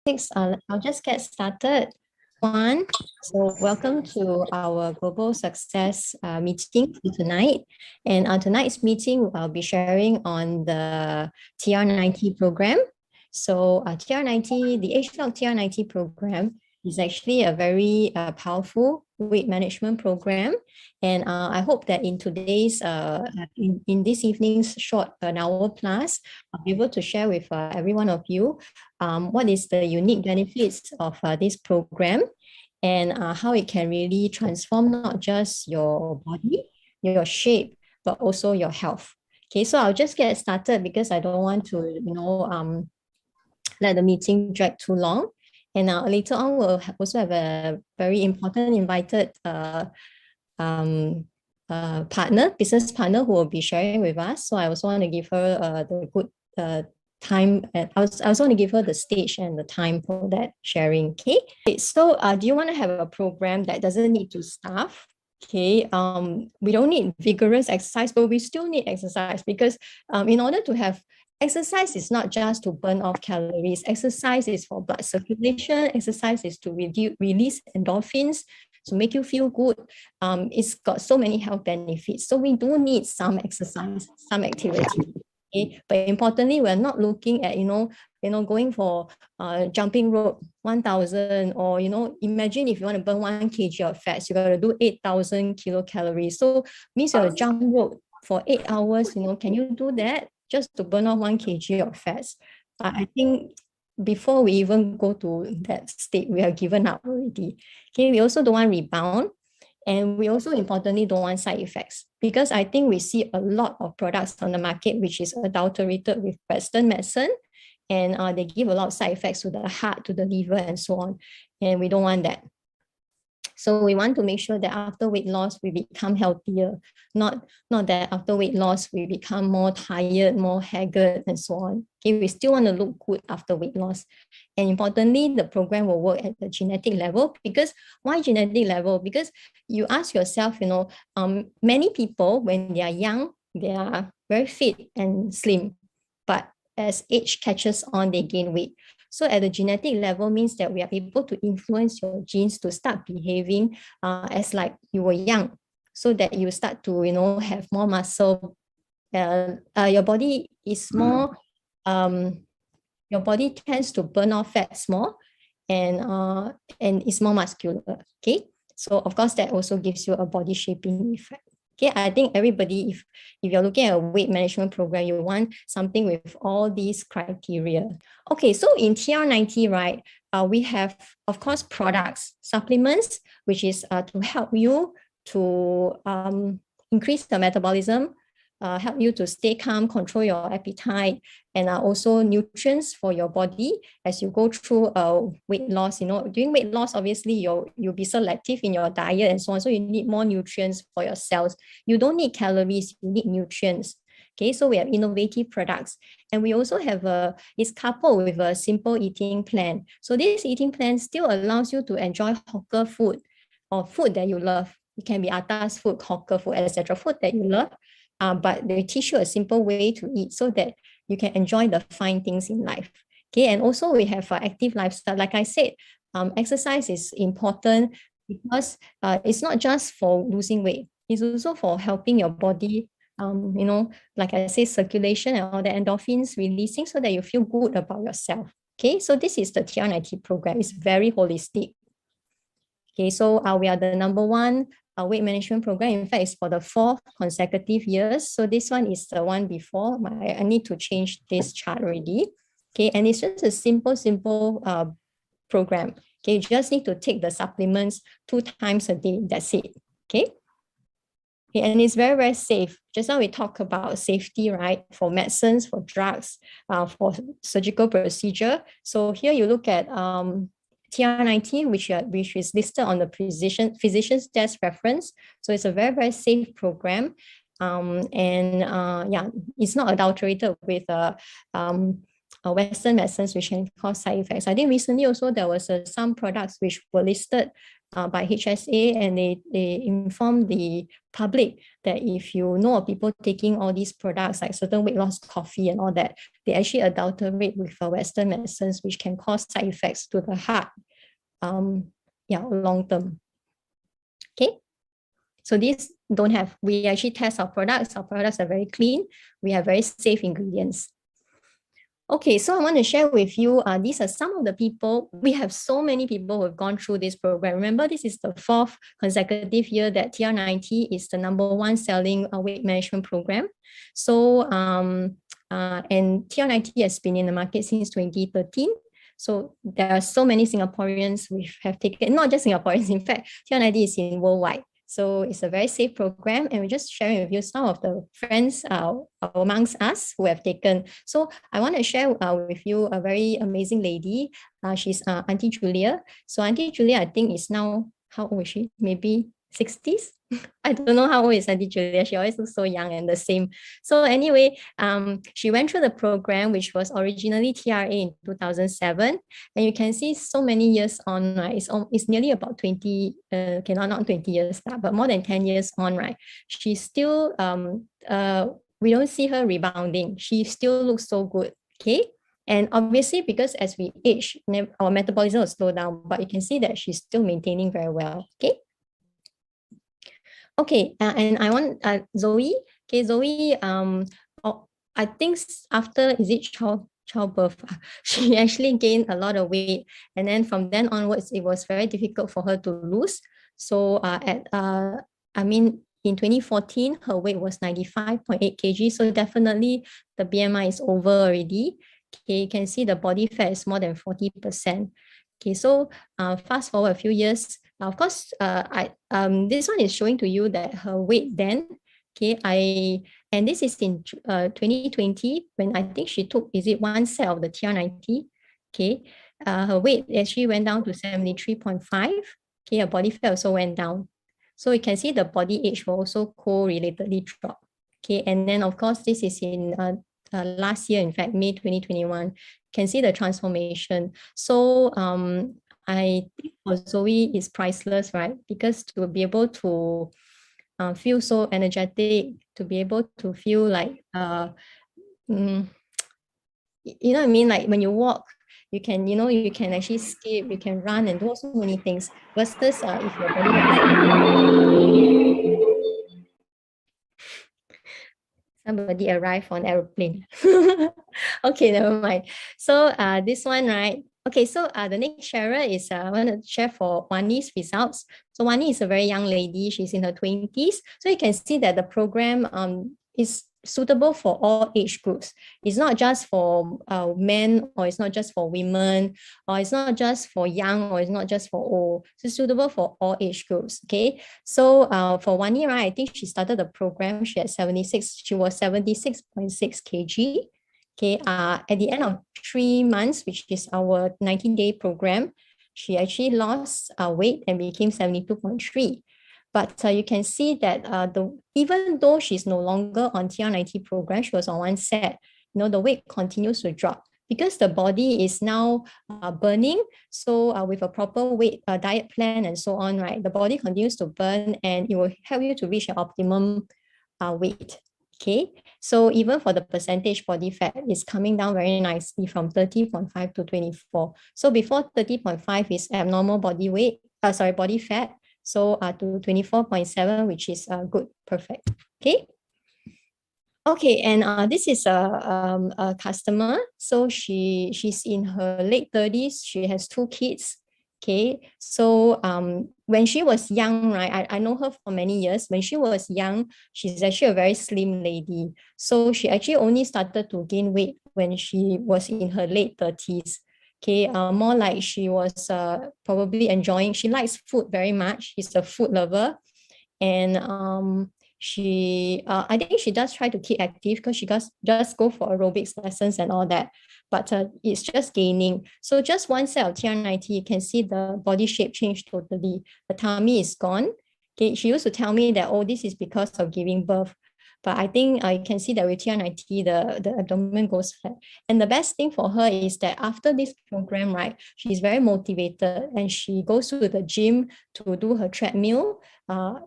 I'll just get started. So welcome to our Global Success meeting tonight. And tonight's meeting, I'll be sharing on the TR90 program. So TR90, the age-lock TR90 program is actually a very powerful weight management program. And I hope that in today's, in this evening's short an hour plus, I'll be able to share with every one of you what is the unique benefits of this program and how it can really transform not just your body, your shape, but also your health. Okay, so I'll just get started because I don't want to, let the meeting drag too long. And later on, we'll also have a very important invited business partner who will be sharing with us. So I also want to give her the good time. I also want to give her the stage and the time for that sharing. Okay. So do you want to have a program that doesn't need to staff? Okay. We don't need vigorous exercise, but we still need exercise because in order to have exercise is not just to burn off calories. Exercise is for blood circulation. Exercise is to release endorphins to make you feel good. It's got so many health benefits. So we do need some exercise, some activity. Okay? But importantly, we're not looking at, going for jumping rope 1,000 or, imagine if you want to burn 1 kg of fats, you got to do 8,000 kilocalories. So means you have to jump rope for 8 hours, can you do that? Just to burn off 1 kg of fats. I think before we even go to that state, we have given up already. Okay, we also don't want rebound. And we also importantly don't want side effects because I think we see a lot of products on the market which is adulterated with Western medicine and they give a lot of side effects to the heart, to the liver and so on. And we don't want that. So we want to make sure that after weight loss, we become healthier, not that after weight loss, we become more tired, more haggard, and so on. Okay, we still want to look good after weight loss. And importantly, the program will work at the genetic level because why genetic level? Because you ask yourself, many people, when they are young, they are very fit and slim, but as age catches on, they gain weight. So at the genetic level means that we are able to influence your genes to start behaving as like you were young, so that you start to, have more muscle. Your body is more, your body tends to burn off fats more and it's more muscular, okay? So of course, that also gives you a body shaping effect. Okay, I think everybody, if you're looking at a weight management program, you want something with all these criteria. Okay, so in TR90, right, we have, of course, products, supplements, which is to help you to increase the metabolism, help you to stay calm, control your appetite, and also nutrients for your body as you go through weight loss. During weight loss, obviously, you'll be selective in your diet and so on. So you need more nutrients for your cells. You don't need calories, you need nutrients. Okay, so we have innovative products. And we also have it's coupled with a simple eating plan. So this eating plan still allows you to enjoy hawker food or food that you love. It can be atas food, hawker food, etc. Food that you love. But they teach you a simple way to eat so that you can enjoy the fine things in life. Okay, and also we have active lifestyle. Like I said, exercise is important because it's not just for losing weight. It's also for helping your body, like I say, circulation and all the endorphins releasing so that you feel good about yourself. Okay, so this is the TR90 program. It's very holistic. Okay, so we are the #1 weight management program. In fact, it's for the 4th consecutive years. So this one is the one before. I need to change this chart already. Okay, and it's just a simple program. Okay, you just need to take the supplements 2 times a day. That's it. Okay. Okay, and it's very, very safe. Just now we talk about safety, right? For medicines, for drugs, for surgical procedure. So here you look at TR90, which is listed on the physician's desk reference. So it's a very, very safe program. It's not adulterated with Western medicines which can cause side effects. I think recently also there was some products which were listed by HSA, and they informed the public that if you know of people taking all these products like certain weight loss coffee and all that, they actually adulterate with Western medicines which can cause side effects to the heart, long term. Okay. So these don't have, we actually test our products. Our products are very clean. We have very safe ingredients. Okay, so I want to share with you, these are some of the people, we have so many people who have gone through this program. Remember, this is the 4th consecutive year that TR90 is the #1 selling weight management program. So, and TR90 has been in the market since 2013. So there are so many Singaporeans who have taken, not just Singaporeans, in fact, TR90 is in worldwide. So it's a very safe program, and we're just sharing with you some of the friends amongst us who have taken. So I want to share with you a very amazing lady. She's Auntie Julia. So Auntie Julia, I think, is now, how old is she? Maybe 60s? I don't know how old is Auntie Julia. She always looks so young and the same. So anyway, she went through the program, which was originally TRA in 2007. And you can see so many years on, right? It's nearly about 20, okay, not 20 years, but more than 10 years on, right? She's still, we don't see her rebounding. She still looks so good, okay? And obviously, because as we age, our metabolism will slow down, but you can see that she's still maintaining very well, okay? Okay, and I want Zoe. Okay, Zoe, I think after, is it childbirth, she actually gained a lot of weight. And then from then onwards, it was very difficult for her to lose. So in 2014, her weight was 95.8 kg. So definitely the BMI is over already. Okay, you can see the body fat is more than 40%. Okay, so fast forward a few years. Of course, this one is showing to you that her weight then, okay, and this is in 2020 when I think she took, is it one set of the TR90? Okay, her weight actually went down to 73.5. Okay, her body fat also went down. So you can see the body age will also correlatedly drop. Okay, and then of course this is in last year, in fact, May 2021. You can see the transformation. So I think for Zoe is priceless, right? Because to be able to feel so energetic, to be able to feel like, you know what I mean? Like when you walk, you can, you can actually skip, you can run and do so many things. Versus if your body somebody arrived on aeroplane. Okay, never mind. So this one, right? Okay, so the next sharer is, I want to share for Wani's results. So Wani is a very young lady. She's in her 20s. So you can see that the program is suitable for all age groups. It's not just for men, or it's not just for women, or it's not just for young, or it's not just for old. So it's suitable for all age groups. Okay. So for 1 year, right, I think she started the program. She was 76.6 kg. Okay. At the end of 3 months, which is our 19-day program, she actually lost weight and became 72.3. But you can see that even though she's no longer on TR90 program, she was on one set, the weight continues to drop because the body is now burning. So with a proper weight diet plan and so on, right, the body continues to burn and it will help you to reach your optimum weight. Okay, so even for the percentage body fat, is coming down very nicely from 30.5 to 24. So before 30.5 is abnormal body weight, body fat. So to 24.7, which is good, perfect. Okay. Okay, and this is a customer. So she's in her late 30s. She has 2 kids. Okay, so when she was young, right, I know her for many years. When she was young, she's actually a very slim lady. So she actually only started to gain weight when she was in her late 30s. Okay, more like she was probably enjoying, she likes food very much. She's a food lover. And I think she does try to keep active because she just go for aerobics lessons and all that. But it's just gaining. So just one set of TR90, you can see the body shape change totally. The tummy is gone. Okay, she used to tell me that, oh, this is because of giving birth. But I think you can see that with TR90, the abdomen goes flat. And the best thing for her is that after this program, right, she's very motivated and she goes to the gym to do her treadmill.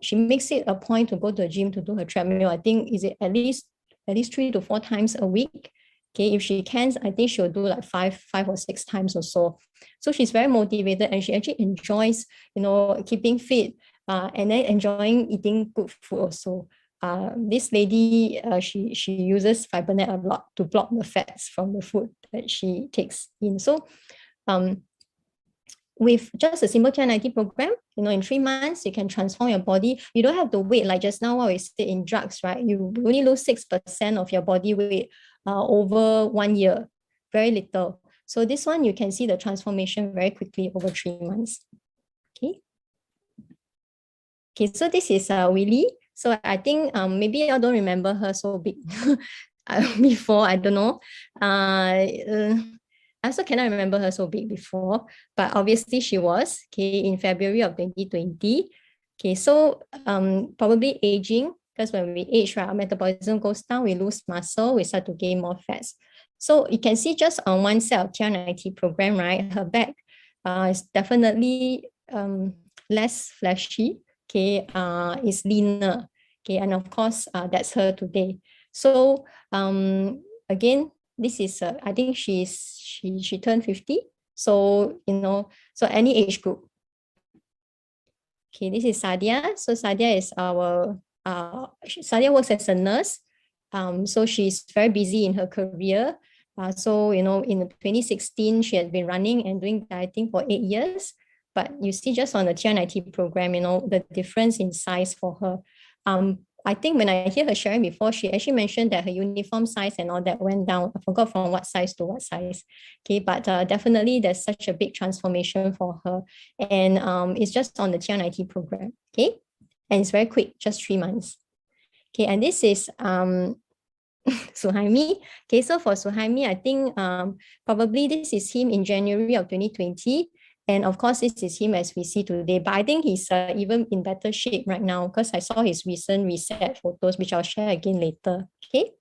She makes it a point to go to the gym to do her treadmill. I think is it at least 3 to 4 times a week. Okay, if she can, I think she'll do like five or 6 times or so. So she's very motivated and she actually enjoys, keeping fit and then enjoying eating good food also. This lady, she uses FiberNet a lot to block the fats from the food that she takes in. So with just a simple TR90 program, in 3 months, you can transform your body. You don't have to wait like just now what we said in drugs, right? You only lose 6% of your body weight over 1 year, very little. So this one, you can see the transformation very quickly over 3 months. Okay. Okay, so this is Willie. So I think maybe y'all don't remember her so big before, I don't know. I also cannot remember her so big before, but obviously she was, okay, in February of 2020. Okay, so probably aging, because when we age, right, our metabolism goes down, we lose muscle, we start to gain more fats. So you can see just on one set of TR90 program, right, her back is definitely less fleshy, okay, is leaner, okay, and of course, that's her today. So again, this is I think she turned 50. So so any age group. Okay, this is Sadia. So Sadia is our Sadia works as a nurse. So she's very busy in her career. So in 2016 she has been running and doing dieting for 8 years. But you see just on the TR90 program, the difference in size for her. I think when I hear her sharing before, she actually mentioned that her uniform size and all that went down. I forgot from what size to what size. Okay, but definitely there's such a big transformation for her. And it's just on the TR90 program. Okay, and it's very quick, just 3 months. Okay, and this is Suhaimi. Okay, so for Suhaimi, I think probably this is him in January of 2020. And of course, this is him as we see today. But I think he's even in better shape right now because I saw his recent reset photos, which I'll share again later. Okay.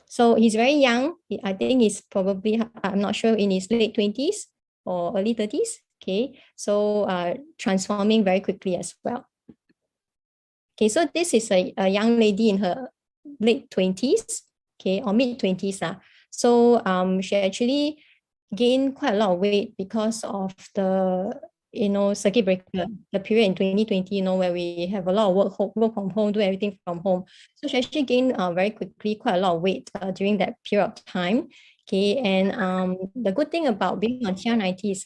So he's very young. I think he's probably, I'm not sure, in his late 20s or early 30s. Okay. So transforming very quickly as well. Okay. So this is a young lady in her late 20s. Okay. Or mid 20s. So she actually gained quite a lot of weight because of the circuit breaker, the period in 2020, where we have a lot of work from home, do everything from home. So she actually gained very quickly quite a lot of weight during that period of time. Okay, and the good thing about being on TR90 is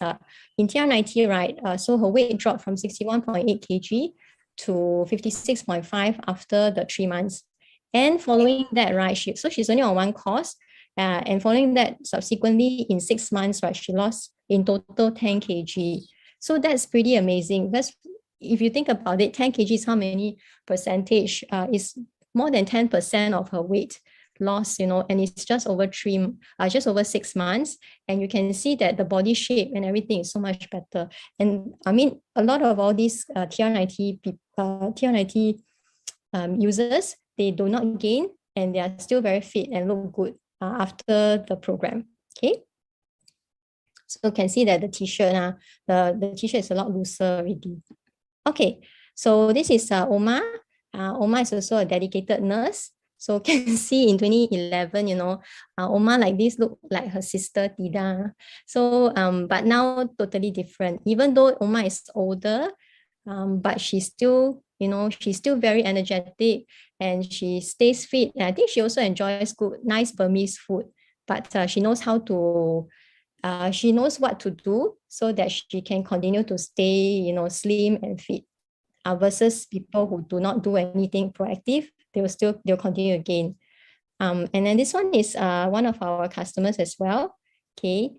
in TR90, right, so her weight dropped from 61.8 kg to 56.5 after the 3 months. And following that, right, she's only on one course. And following that, subsequently in 6 months, right, she lost in total 10 kg. So that's pretty amazing. Because if you think about it, 10 kg is how many percentage? Is more than 10% of her weight loss, and it's just over 6 months. And you can see that the body shape and everything is so much better. And I mean, a lot of all these TR90 users, they do not gain and they are still very fit and look good after the program. Okay, so you can see that the t-shirt the t-shirt is a lot looser already. Okay, so this is Oma. Oma is also a dedicated nurse. So you can see in 2011, Oma like this look like her sister Tida. So but now totally different. Even though Oma is older, but she's still very energetic and she stays fit. And I think she also enjoys nice Burmese food, but she knows she knows what to do so that she can continue to stay, slim and fit. Versus people who do not do anything proactive, they'll continue to gain. And then this one is one of our customers as well. Okay,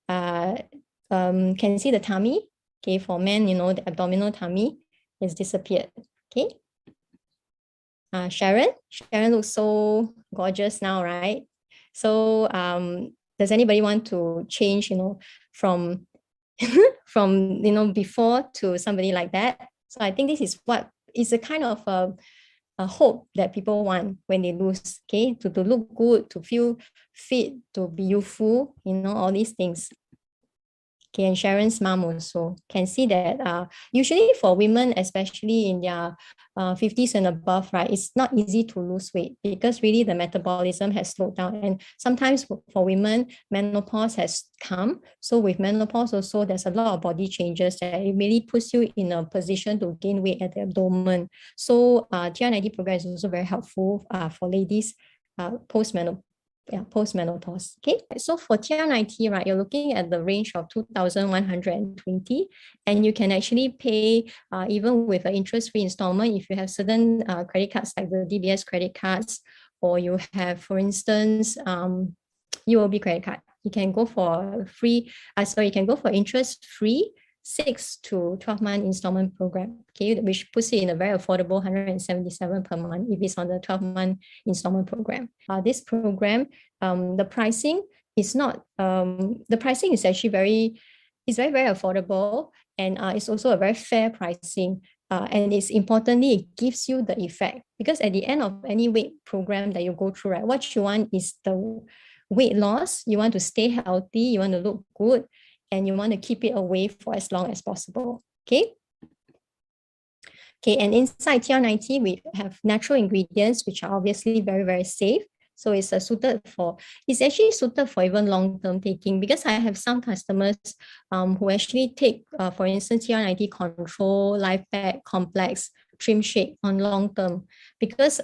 can see the tummy. Okay, for men, the abdominal tummy has disappeared. Okay. Sharon looks so gorgeous now, right? So does anybody want to change, from from before to somebody like that? So I think this is what is a kind of hope that people want when they lose, okay? To look good, to feel fit, to be youthful, all these things. Okay, and Sharon's mom also can see that usually for women, especially in their 50s and above, right, it's not easy to lose weight because really the metabolism has slowed down. And sometimes for women, menopause has come. So with menopause also, there's a lot of body changes that it really puts you in a position to gain weight at the abdomen. So TR90 program is also very helpful for ladies post-menopause. Okay, so for TR90, right, you're looking at the range of 2,120, and you can actually pay even with an interest-free installment if you have certain credit cards like the DBS credit cards, or you have, for instance, UOB credit card. You can go for you can go for interest-free 6 to 12-month installment program, okay, which puts it in a very affordable 177 per month if it's on the 12-month installment program. This program, the pricing is not, the pricing is actually very affordable, and it's also a very fair pricing. And it's importantly, it gives you the effect, because at the end of any weight program that you go through, right, what you want is the weight loss. You want to stay healthy, you want to look good, and you want to keep it away for as long as possible, okay? Okay, and inside TR90, we have natural ingredients, which are obviously very, very safe. So it's actually suited for even long-term taking, because I have some customers who actually take, for instance, TR90 Control, Life Pack, Complex, Trim Shake on long-term, because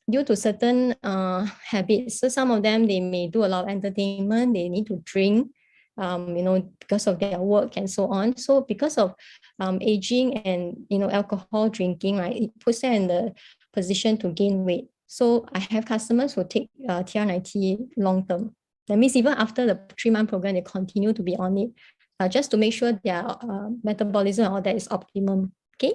due to certain habits, so some of them, they may do a lot of entertainment, they need to drink, because of their work and so on. So because of aging and, alcohol drinking, right, it puts them in the position to gain weight. So I have customers who take TR90 long term. That means even after the 3-month program, they continue to be on it, just to make sure their metabolism and all that is optimum, okay?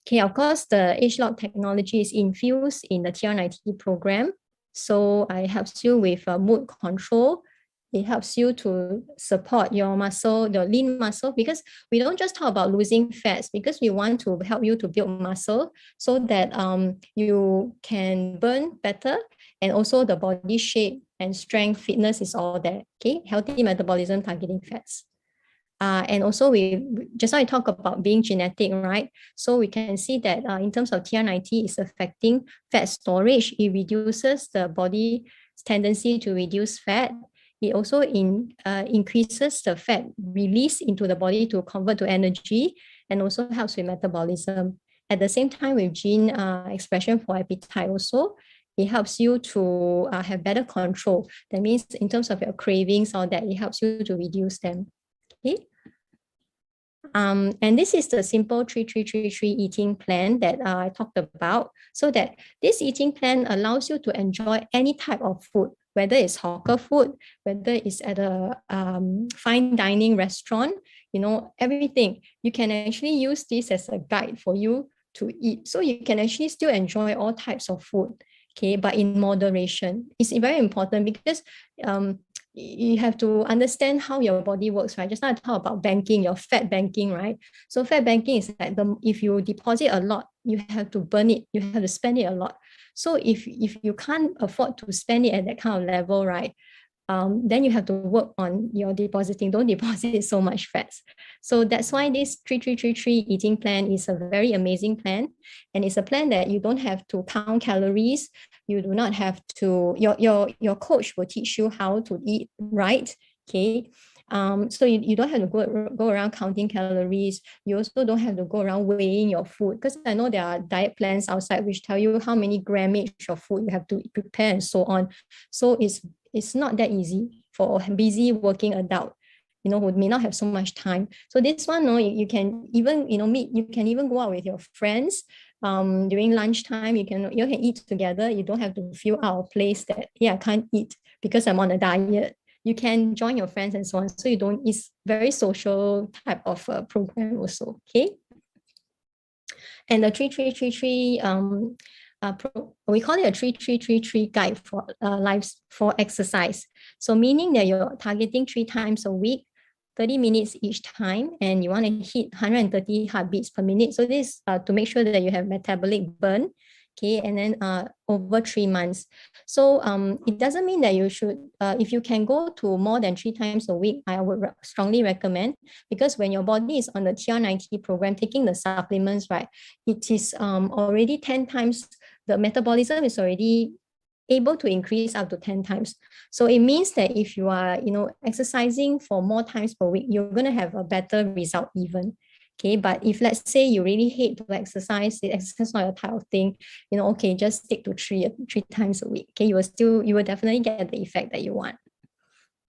Okay, of course, the age lock technology is infused in the TR90 program. So it helps you with mood control. It helps you to support your muscle, your lean muscle, because we don't just talk about losing fats, because we want to help you to build muscle so that you can burn better, and also the body shape and strength, fitness is all there. Okay, healthy metabolism targeting fats. And also just now I talk about being genetic, right? So we can see that in terms of TR90, it's affecting fat storage. It reduces the body's tendency to reduce fat. It also increases the fat release into the body to convert to energy, and also helps with metabolism. At the same time, with gene expression for appetite also, it helps you to have better control. That means in terms of your cravings, all that, it helps you to reduce them. Okay. And this is the simple 3-3-3-3 eating plan that I talked about. So that this eating plan allows you to enjoy any type of food, whether it's hawker food, whether it's at a fine dining restaurant, everything. You can actually use this as a guide for you to eat. So you can actually still enjoy all types of food, okay, but in moderation. It's very important, because you have to understand how your body works, right? Just now I talk about banking, your fat banking, right? So fat banking is like if you deposit a lot, you have to burn it, you have to spend it a lot. So if you can't afford to spend it at that kind of level, right, then you have to work on your depositing. Don't deposit so much fats. So that's why this 3-3-3-3 eating plan is a very amazing plan. And it's a plan that you don't have to count calories. You do not have to, your coach will teach you how to eat right, okay? So you don't have to go around counting calories. You also don't have to go around weighing your food, because I know there are diet plans outside which tell you how many grammage of food you have to prepare and so on. So it's not that easy for a busy working adult, who may not have so much time. So this one, no, you can even, you can even go out with your friends during lunchtime. You can eat together. You don't have to feel out of place that, I can't eat because I'm on a diet. You can join your friends and so on. So it's very social type of program also, okay? And the 3-3-3-3, we call it a 3-3-3-3 guide for exercise. So meaning that you're targeting 3 times a week 30 minutes each time, and you want to hit 130 heartbeats per minute. So this to make sure that you have metabolic burn, okay, and then over 3 months. So it doesn't mean that you should, if you can go to more than 3 times a week, I would strongly recommend, because when your body is on the TR90 program, taking the supplements, right, it is already 10 times, the metabolism is already able to increase up to 10 times. So it means that if you are, exercising for more times per week, you're going to have a better result even. Okay, but if let's say you really hate to exercise, the exercise is not your type of thing, okay, just stick to three times a week. Okay, you will definitely get the effect that you want.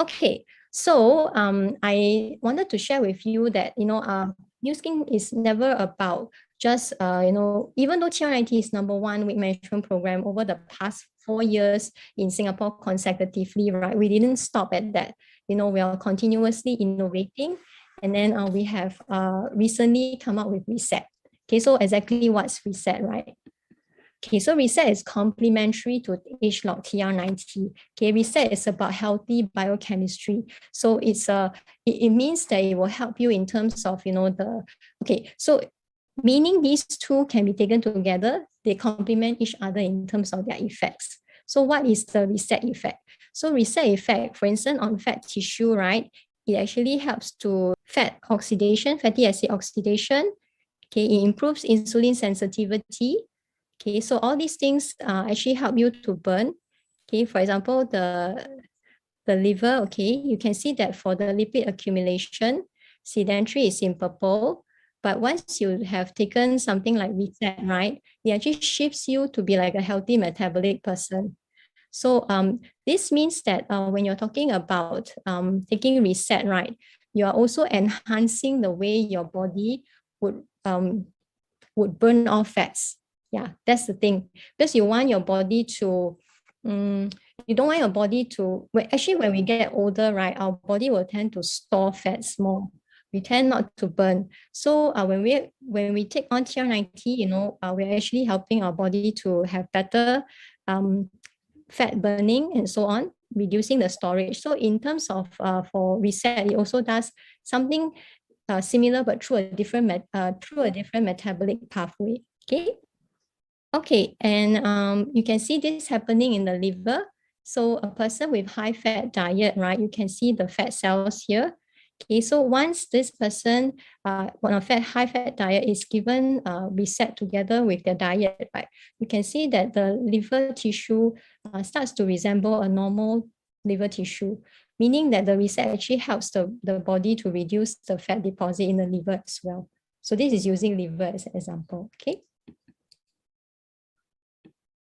Okay, so I wanted to share with you that New Skin is never about just even though TR90 is #1 weight management program over the past 4 years in Singapore consecutively, right? We didn't stop at that. We are continuously innovating, and then we have recently come up with Reset. Okay, so exactly what's Reset, right? Okay, so Reset is complementary to ageLOC TR90. Okay, Reset is about healthy biochemistry. So it means that it will help you in terms of so meaning these two can be taken together. They complement each other in terms of their effects. So what is the Reset effect? So Reset effect, for instance, on fat tissue, right? It actually helps to fat oxidation, fatty acid oxidation. Okay, it improves insulin sensitivity. Okay, so all these things actually help you to burn. Okay, for example, the liver, okay, you can see that for the lipid accumulation, sedentary is in purple. But once you have taken something like Reset, right, it actually shifts you to be like a healthy metabolic person. So this means that when you're talking about taking Reset, right, you are also enhancing the way your body would burn off fats. Yeah, that's the thing. Because you want your body to, you don't want your body to, actually when we get older, right, our body will tend to store fats more. We tend not to burn. So when we take on TR90, we're actually helping our body to have better fat burning and so on, reducing the storage. So in terms of for Reset, it also does something similar but through a different metabolic pathway. Okay, and you can see this happening in the liver. So a person with high fat diet, right, you can see the fat cells here. Okay, so once this person on a high fat diet is given Reset together with their diet, right, you can see that the liver tissue starts to resemble a normal liver tissue, meaning that the Reset actually helps the body to reduce the fat deposit in the liver as well. So this is using liver as an example.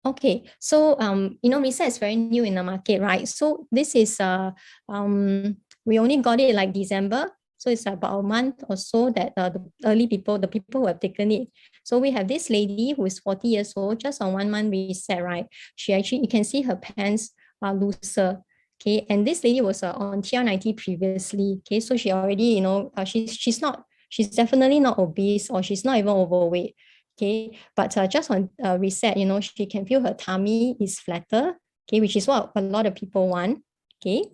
Okay, so Reset is very new in the market, right? So this is we only got it like December, so it's about a month or so that the people who have taken it. So we have this lady who is 40 years old, just on 1 month Reset, right? She actually, you can see her pants are looser. Okay, and this lady was on TR90 previously. Okay, so she already, she's definitely not obese, or she's not even overweight. Okay, but just on Reset, she can feel her tummy is flatter, okay, which is what a lot of people want. Okay,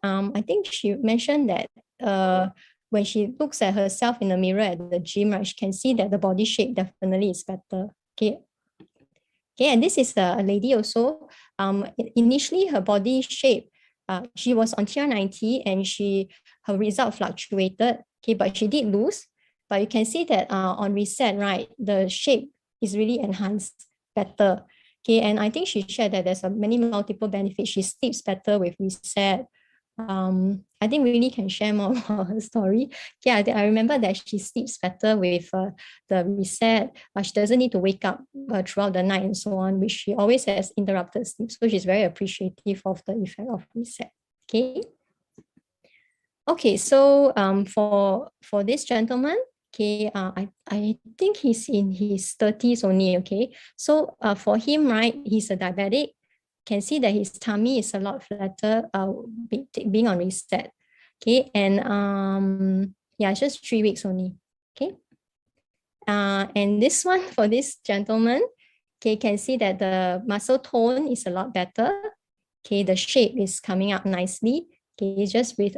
I think she mentioned that when she looks at herself in the mirror at the gym, right, she can see that the body shape definitely is better. Okay, and this is a lady also. Initially her body shape, she was on TR90 and her result fluctuated. Okay, but she did lose. But you can see that on Reset, right, the shape is really enhanced better. Okay, and I think she shared that there's many multiple benefits. She sleeps better with Reset. I think Winnie can share more about her story. Yeah, I remember that she sleeps better with the Reset. She doesn't need to wake up throughout the night and so on, which she always has interrupted sleep. So she's very appreciative of the effect of Reset. Okay, so for this gentleman, okay, I think he's in his 30s only. Okay, so for him, right, he's a diabetic. Can see that his tummy is a lot flatter being on Reset. Okay, and yeah, just 3 weeks only. Okay, and this one for this gentleman, okay, can see that the muscle tone is a lot better. Okay, the shape is coming up nicely. Okay, just with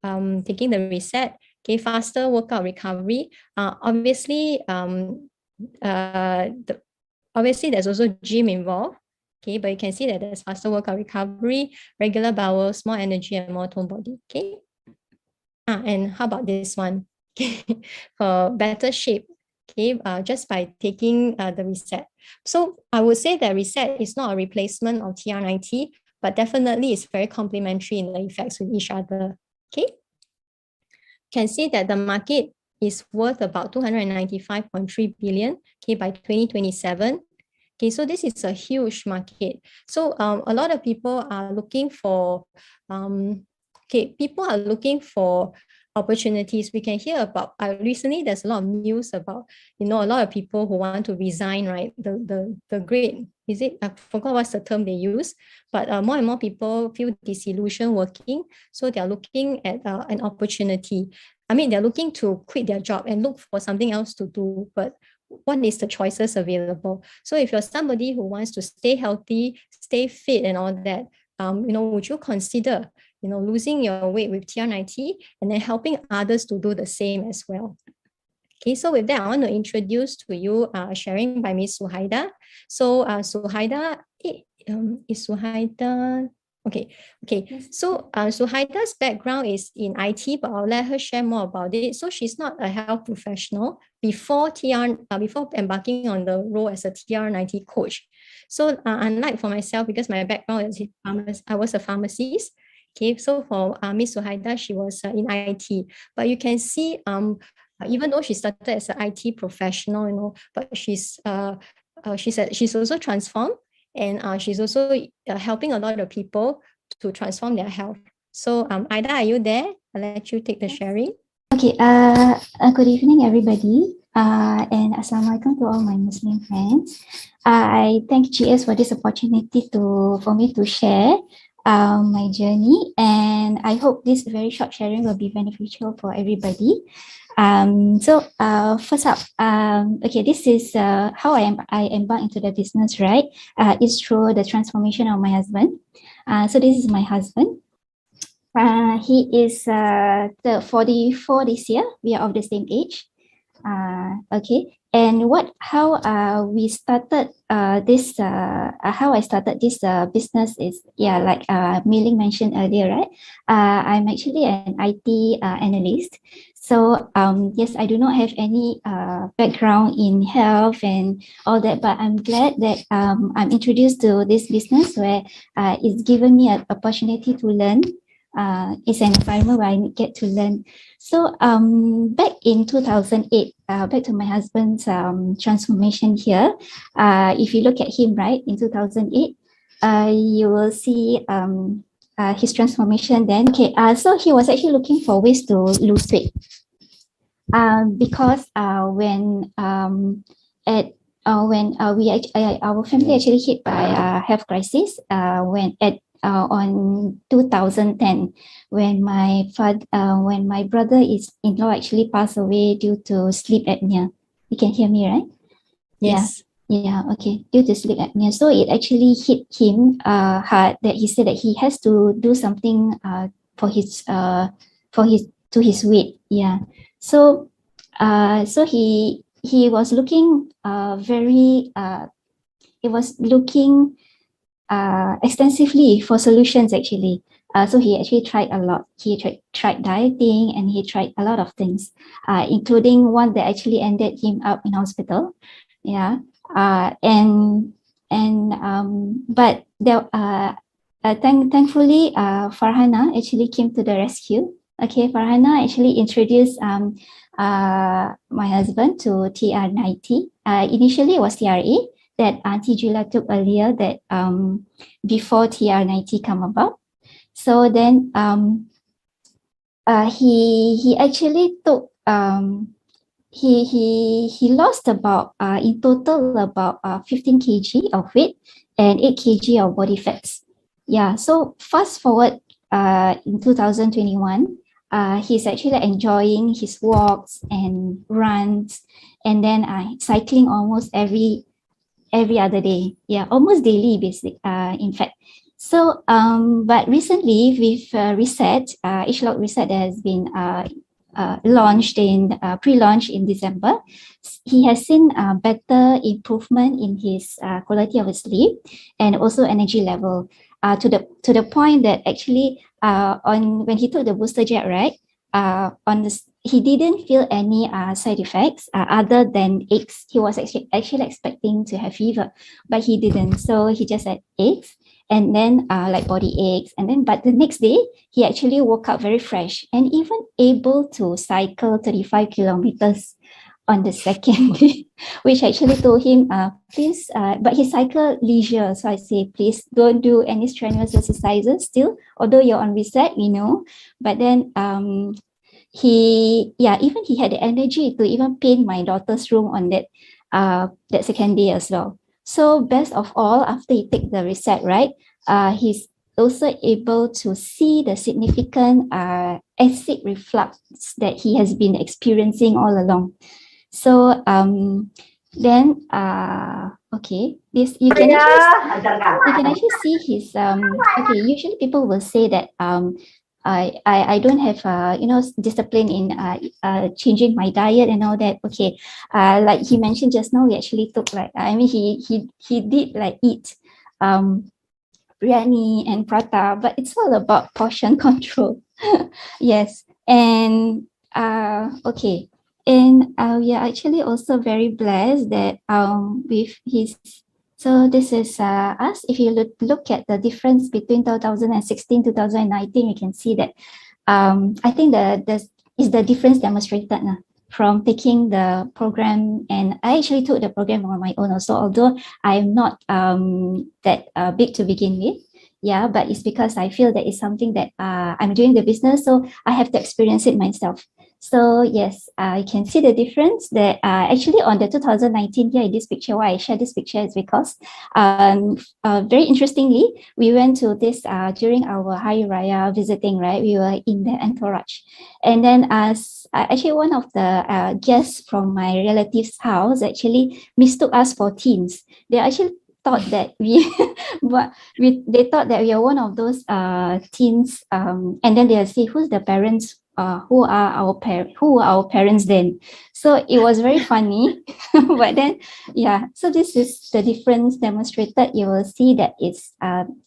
taking the reset. Okay, faster workout recovery. Obviously, obviously there's also gym involved. Okay, but you can see that there's faster workout recovery, regular bowels, more energy, and more toned body. Okay. And how about this one? For better shape, okay, just by taking the reset. So I would say that reset is not a replacement of TR90, but definitely it's very complementary in the effects with each other. Okay. Can see that the market is worth about 295.3 billion, okay, by 2027. Okay, so this is a huge market. So a lot of people are looking for people are looking for opportunities. We can hear about recently there's a lot of news about, a lot of people who want to resign, right? The great, is it, I forgot what's the term they use, but more and more people feel disillusioned working, so they're looking at an opportunity. I mean, they're looking to quit their job and look for something else to do, but what is the choices available? So if you're somebody who wants to stay healthy, stay fit and all that, would you consider, losing your weight with TR90 and then helping others to do the same as well? Okay, so with that, I want to introduce to you sharing by Ms. Suhaida. So Suhaida, is Suhaida, okay. So Suhaida's background is in IT, but I'll let her share more about it. So she's not a health professional before embarking on the role as a TR90 coach. So unlike for myself, because my background is I was a pharmacist. Okay, so for Ms. Suhaida, she was in IT, but you can see even though she started as an IT professional, but she's also transformed, and she's also helping a lot of people to transform their health. So Ida, are you there? I'll let you take the sharing. Okay, good evening everybody, and Assalamualaikum to all my Muslim friends. I thank GS for this opportunity for me to share my journey, and I hope this very short sharing will be beneficial for everybody. First up, okay, this is how I embarked into the business, right? It's through the transformation of my husband. So this is my husband. He is 44 this year. We are of the same age. Okay, and how we started this how I started this business is, like Mei Ling mentioned earlier, right? I'm actually an IT analyst. So yes, I do not have any background in health and all that, but I'm glad that I'm introduced to this business where it's given me an opportunity to learn. It's an environment where I get to learn. So back in 2008, back to my husband's transformation here. If you look at him, right, in 2008, you will see his transformation then. Okay, so he was actually looking for ways to lose weight. Because when our family actually hit by health crisis on 2010, when my brother-in-law actually passed away due to sleep apnea. You can hear me, right? Yes. Yeah, okay. Due to sleep apnea. So it actually hit him hard, that he said that he has to do something to his weight. Yeah. So he was looking extensively for solutions actually. So he actually tried a lot. He tried dieting, and he tried a lot of things, including one that actually ended him up in hospital. Yeah. But there, thankfully, Farhana actually came to the rescue. Okay, Farhana actually introduced my husband to TR90. Initially, it was TRA that Auntie Julia took earlier, that before TR90 come about. So then he actually took he lost about in total about 15 kg of weight and 8 kg of body fats. Yeah, so fast forward in 2021, he's actually enjoying his walks and runs, and then cycling almost every other day. Yeah, almost daily, basically. In fact, So, but recently with Reset, H-Log Reset that has been launched in pre-launch in December, he has seen better improvement in his quality of his sleep and also energy level. To the point that actually on when he took the booster jab, right? He didn't feel any side effects other than aches. He was actually expecting to have fever, but he didn't. So he just had aches and then like body aches. And then, but the next day, he actually woke up very fresh and even able to cycle 35 kilometers on the second day, which actually told him, please, but he cycle leisure. So I say, please don't do any strenuous exercises still, although you're on reset, we know. But then even he had the energy to even paint my daughter's room on that second day as well. So best of all, after he take the reset, right, he's also able to see the significant acid reflux that he has been experiencing all along. So then okay, this you can actually see his okay, usually people will say that I don't have discipline in changing my diet and all that. Okay, like he mentioned just now, he actually took like he did like eat biryani and prata, but it's all about portion control. Yes, and okay, and we are actually also very blessed that with his. So this is us. If you look at the difference between 2016 2019, you can see that I think the difference demonstrated from taking the program, and I actually took the program on my own also, although I'm not that big to begin with. Yeah, but it's because I feel that it's something that I'm doing the business, so I have to experience it myself. So yes, I can see the difference that actually on the 2019 here in this picture, why I share this picture is because very interestingly, we went to this during our Hari Raya visiting, right? We were in the entourage. And then as actually one of the guests from my relative's house actually mistook us for teens. They actually thought that they thought that we are one of those teens, and then they'll say who's the parents, who are our parents then. So it was very funny. But then yeah, so this is the difference demonstrated. You will see that it's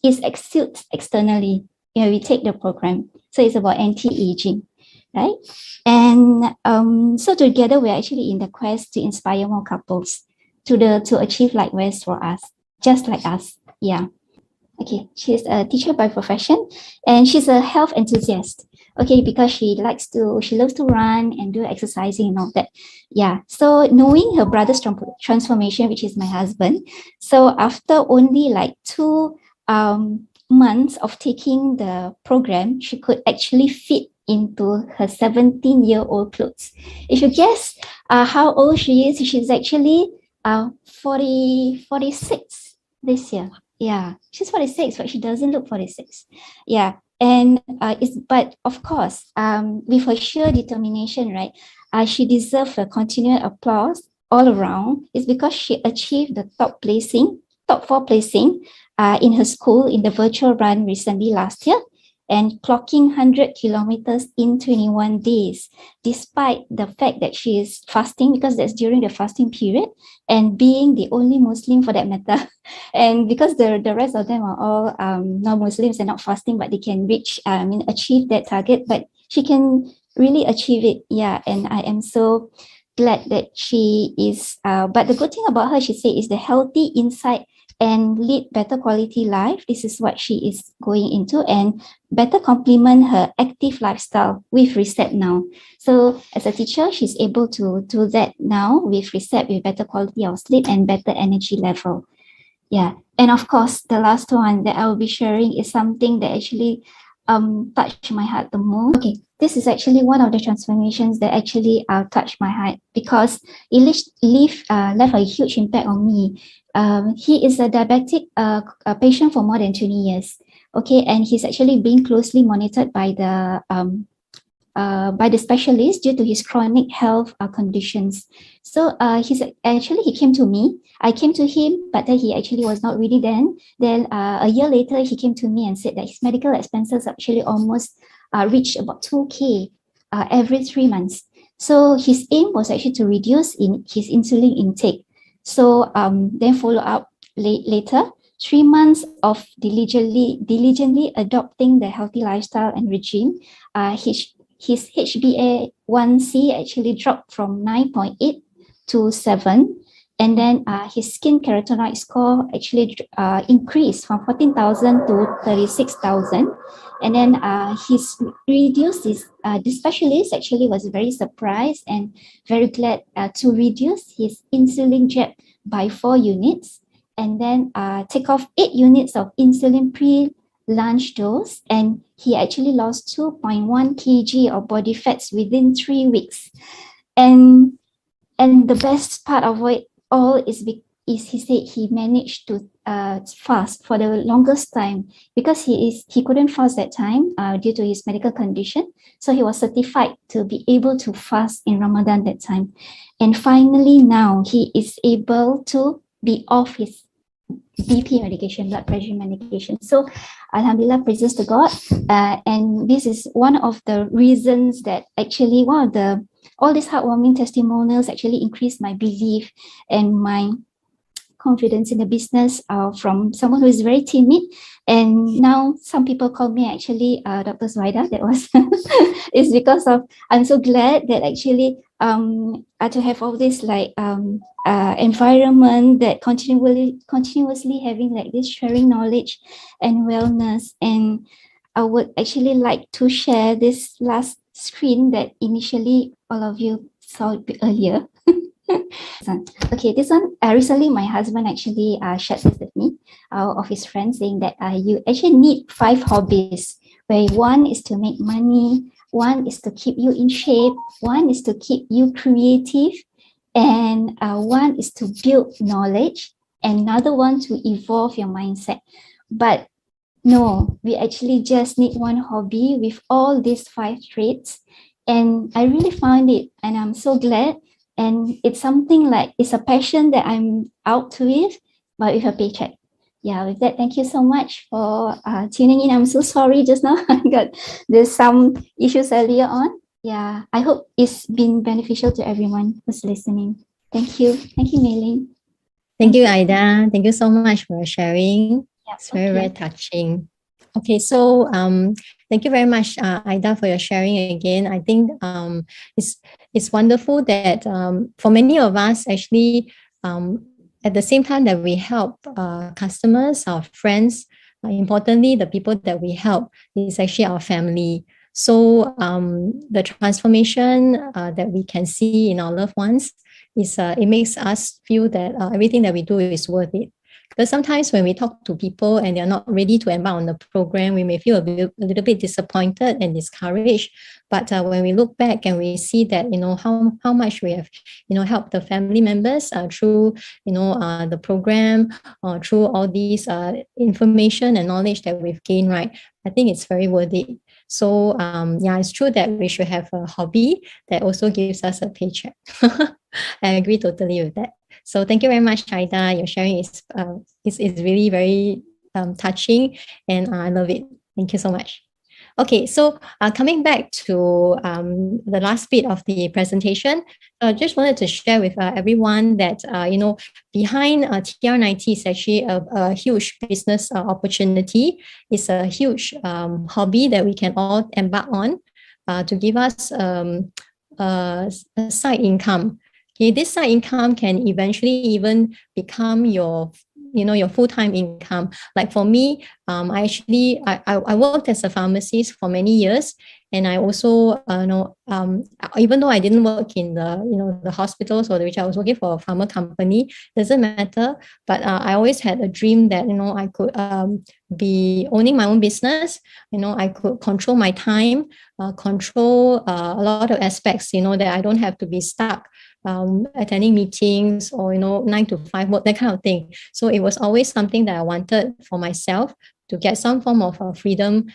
exudes externally. We take the program, so it's about anti-aging, right? And so together we're actually in the quest to inspire more couples to achieve likewise for us, just like us. Yeah. Okay, she's a teacher by profession and she's a health enthusiast. Okay, because she loves to run and do exercising and all that. Yeah, so knowing her brother's transformation, which is my husband, so after only like 2 months of taking the program, she could actually fit into her 17-year-old clothes. If you guess how old she is, she's actually 46 this year. Yeah, she's 46, but she doesn't look 46. Yeah, and but of course, with her sheer determination, right? She deserves a continued applause all around. It's because she achieved the top 4 placing, in her school in the virtual run recently last year, and clocking 100 kilometers in 21 days, despite the fact that she is fasting, because that's during the fasting period, and being the only Muslim for that matter. And because the rest of them are all non-Muslims and not fasting, but they can achieve that target, but she can really achieve it. Yeah, and I am so glad that she is, but the good thing about her, she said, is the healthy insight and lead better quality life. This is what she is going into, and better complement her active lifestyle with Reset now. So as a teacher, she's able to do that now with Reset, with better quality of sleep and better energy level. Yeah, and of course, the last one that I will be sharing is something that actually touched my heart the most. Okay, this is actually one of the transformations that actually touched my heart because it left a huge impact on me. He is a diabetic patient for more than 20 years. Okay, and he's actually being closely monitored by the by the specialist due to his chronic health conditions. So he came to me. I came to him, but then he actually was not ready then. Then a year later, he came to me and said that his medical expenses actually almost reached about 2K every 3 months. So his aim was actually to reduce in his insulin intake. So then follow up later, 3 months of diligently adopting the healthy lifestyle and regime, his HbA1c actually dropped from 9.8 to 7. And then his skin carotenoid score actually increased from 14,000 to 36,000. And then he's reduced the specialist actually was very surprised and very glad to reduce his insulin jab by 4 units and then take off 8 units of insulin pre-lunch dose. And he actually lost 2.1 kg of body fats within 3 weeks. And the best part of it all is he said he managed to fast for the longest time because he couldn't fast that time due to his medical condition. So he was certified to be able to fast in Ramadan that time. And finally now he is able to be off his BP medication, blood pressure medication. So Alhamdulillah, praises to God. And this is one of the reasons that actually all these heartwarming testimonials actually increased my belief and my confidence in the business from someone who is very timid. And now some people call me actually Dr. Swaida. That was it's because of I'm so glad that actually to have all this environment that continuously having like this sharing knowledge and wellness. And I would actually like to share this last screen that initially all of you saw a bit earlier. Okay, this one recently my husband actually shared this with me of his friends saying that you actually need 5 hobbies, where one is to make money, one is to keep you in shape, one is to keep you creative, and one is to build knowledge, and another one to evolve your mindset. But no, we actually just need one hobby with all these 5 traits. And I really found it, and I'm so glad. And it's something like, it's a passion that I'm out with, but with a paycheck. Yeah, with that, thank you so much for tuning in. I'm so sorry just now. There's some issues earlier on. Yeah, I hope it's been beneficial to everyone who's listening. Thank you. Thank you, Mei Ling. Thank you, Ida. Thank you so much for sharing. Yeah, it's very touching. Okay, so thank you very much, Ida, for your sharing again. I think it's wonderful that for many of us, actually, at the same time that we help customers, our friends, importantly, the people that we help is actually our family. So the transformation that we can see in our loved ones is it makes us feel that everything that we do is worth it. Because sometimes when we talk to people and they're not ready to embark on the program, we may feel a little bit disappointed and discouraged. But when we look back and we see that, how much we have, helped the family members through, the program or through all these information and knowledge that we've gained, right? I think it's very worth it. So yeah, it's true that we should have a hobby that also gives us a paycheck. I agree totally with that. So thank you very much, Aida. Your sharing is really very touching, and I love it. Thank you so much. Okay, so coming back to the last bit of the presentation, I just wanted to share with everyone that, behind TR90 is actually a huge business opportunity. It's a huge hobby that we can all embark on to give us a side income. Okay, this side income can eventually even become your full-time income. Like for me, I worked as a pharmacist for many years, and I also even though I didn't work in the hospitals or which I was working for a pharma company, doesn't matter. But I always had a dream that I could be owning my own business. I could control my time, control a lot of aspects. That I don't have to be stuck attending meetings or 9 to 5 work, that kind of thing. So it was always something that I wanted for myself, to get some form of freedom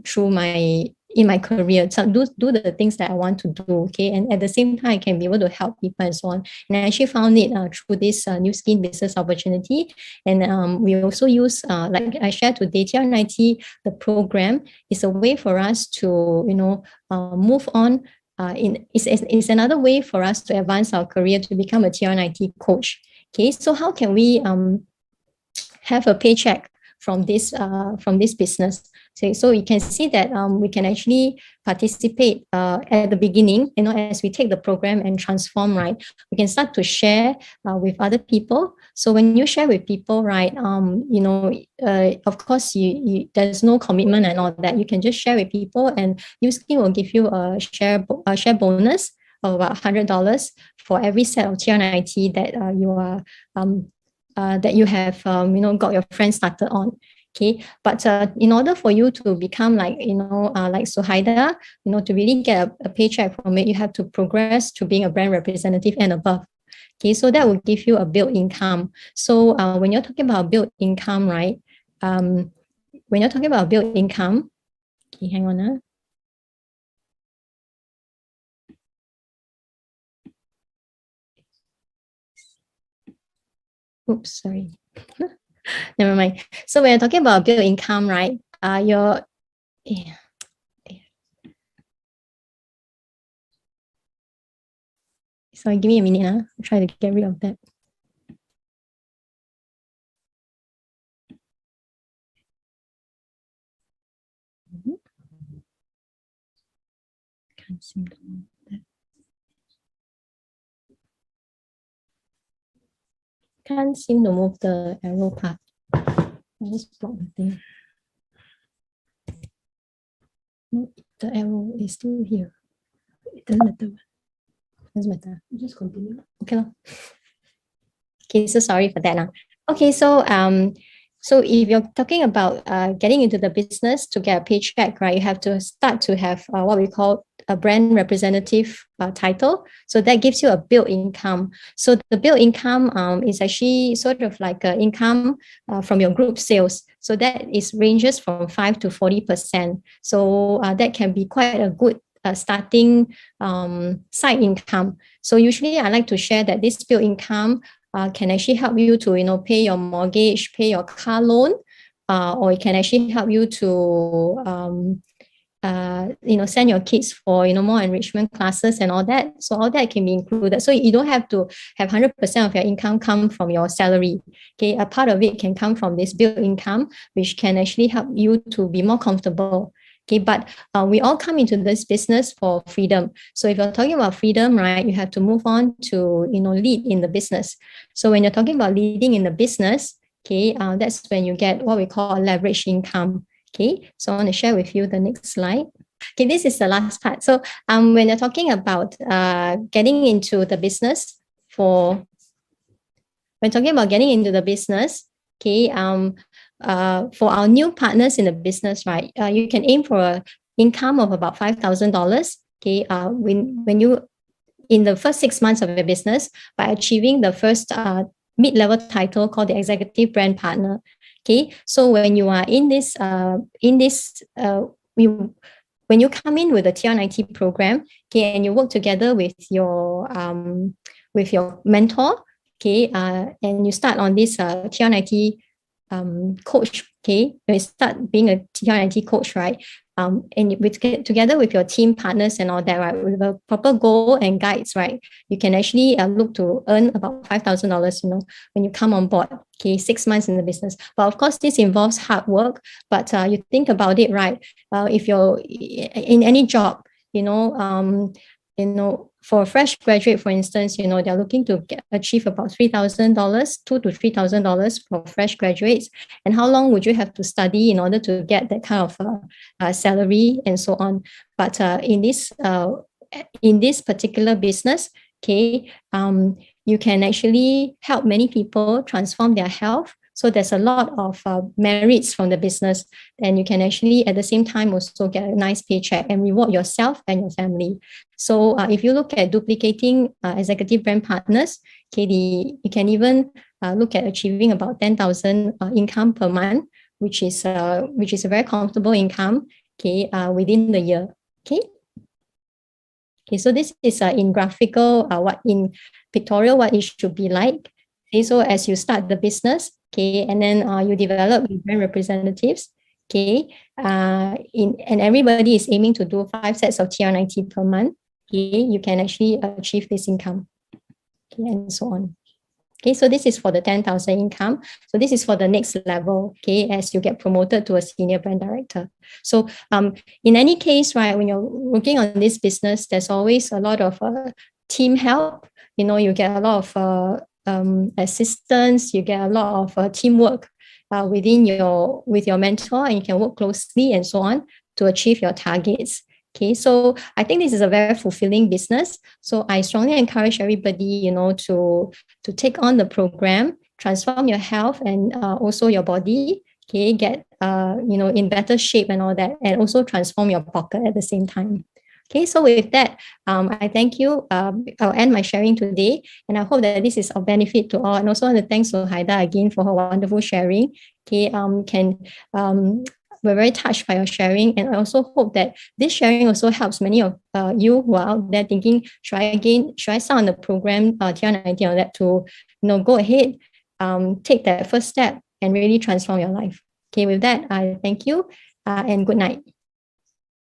through my in my career, so do the things that I want to do, okay, and at the same time I can be able to help people and so on. And I actually found it through this new skin business opportunity. And we also use, like I shared today, TR90, the program is a way for us to, move on. It's another way for us to advance our career to become a TR90 coach. Okay, so how can we have a paycheck from this business? So you can see that we can actually participate at the beginning, as we take the program and transform, right? We can start to share with other people. So when you share with people, right, of course, there's no commitment and all that. You can just share with people, and Newskin will give you a share bonus of about $100 for every set of TR90 that you are that you have got your friends started on. Okay, but in order for you to become like like Suhaida, to really get a paycheck from it, you have to progress to being a brand representative and above. Okay, so that will give you a built income. So when you're talking about built income, right? When you're talking about built income, okay, hang on. Oops, sorry. Never mind. So when you're talking about built income, right? Sorry, give me a minute. I'll try to get rid of that. Can't seem to move that. Can't seem to move the arrow part. I'll just block the thing. No, the arrow is still here. It doesn't matter. It doesn't matter. Just continue. Okay. Okay, so sorry for that. Okay, so if you're talking about getting into the business to get a paycheck, right, you have to start to have what we call a brand representative title. So that gives you a built income. So the built income is actually sort of like an income from your group sales. So that is ranges from 5 to 40%. So that can be quite a good starting side income. So usually I like to share that this built income can actually help you to pay your mortgage, pay your car loan, or it can actually help you to send your kids for more enrichment classes and all that. So all that can be included. So you don't have to have 100% of your income come from your salary. Okay, a part of it can come from this built income, which can actually help you to be more comfortable. Okay, but we all come into this business for freedom. So if you're talking about freedom, right, you have to move on to lead in the business. So when you're talking about leading in the business, okay, that's when you get what we call a leverage income. Okay, so I want to share with you the next slide. Okay, this is the last part. So when you're talking about getting into the business for okay, for our new partners in the business, right, you can aim for an income of about $5,000. Okay, when you in the first 6 months of your business by achieving the first mid-level title called the executive brand partner. Okay, so when you are in this when you come in with the TR90 program, okay, and you work together with your mentor, okay, and you start on this TR90 coach, okay, you start being a TR90 coach, right? And together with your team partners and all that, right, with a proper goal and guides, right, you can actually look to earn about $5,000, when you come on board, okay, 6 months in the business. But of course, this involves hard work. But you think about it, right? If you're in any job, for a fresh graduate, for instance, they're looking to achieve about $3,000, $2,000 to $3,000 for fresh graduates. And how long would you have to study in order to get that kind of salary and so on? But in this particular business, okay, you can actually help many people transform their health. So there's a lot of merits from the business, and you can actually at the same time also get a nice paycheck and reward yourself and your family. So if you look at duplicating executive brand partners, okay, you can even look at achieving about 10,000 income per month, which is a very comfortable income. okay, within the year. Okay. Okay, so this is in graphical, what in pictorial, what it should be like. Okay, so as you start the business, okay, and then you develop with brand representatives, okay, and everybody is aiming to do 5 sets of TR90 per month, okay, you can actually achieve this income, okay, and so on. Okay, so this is for the 10,000 income. So this is for the next level, okay, as you get promoted to a senior brand director. So in any case, right, when you're working on this business, there's always a lot of team help. You know, you get a lot of assistance, you get a lot of teamwork with your mentor, and you can work closely and so on to achieve your targets. Okay, so I think this is a very fulfilling business. So I strongly encourage everybody, you know, to take on the program, transform your health and also your body. Okay, get you know, in better shape and all that, and also transform your pocket at the same time. Okay, so with that, I thank you. I'll end my sharing today, and I hope that this is of benefit to all. And also want to thanks to Haida again for her wonderful sharing. Okay, we're very touched by your sharing, and I also hope that this sharing also helps many of you who are out there thinking, should I sign on the program TR90 on that to, you know, go ahead, take that first step and really transform your life. Okay, with that, I thank you and good night.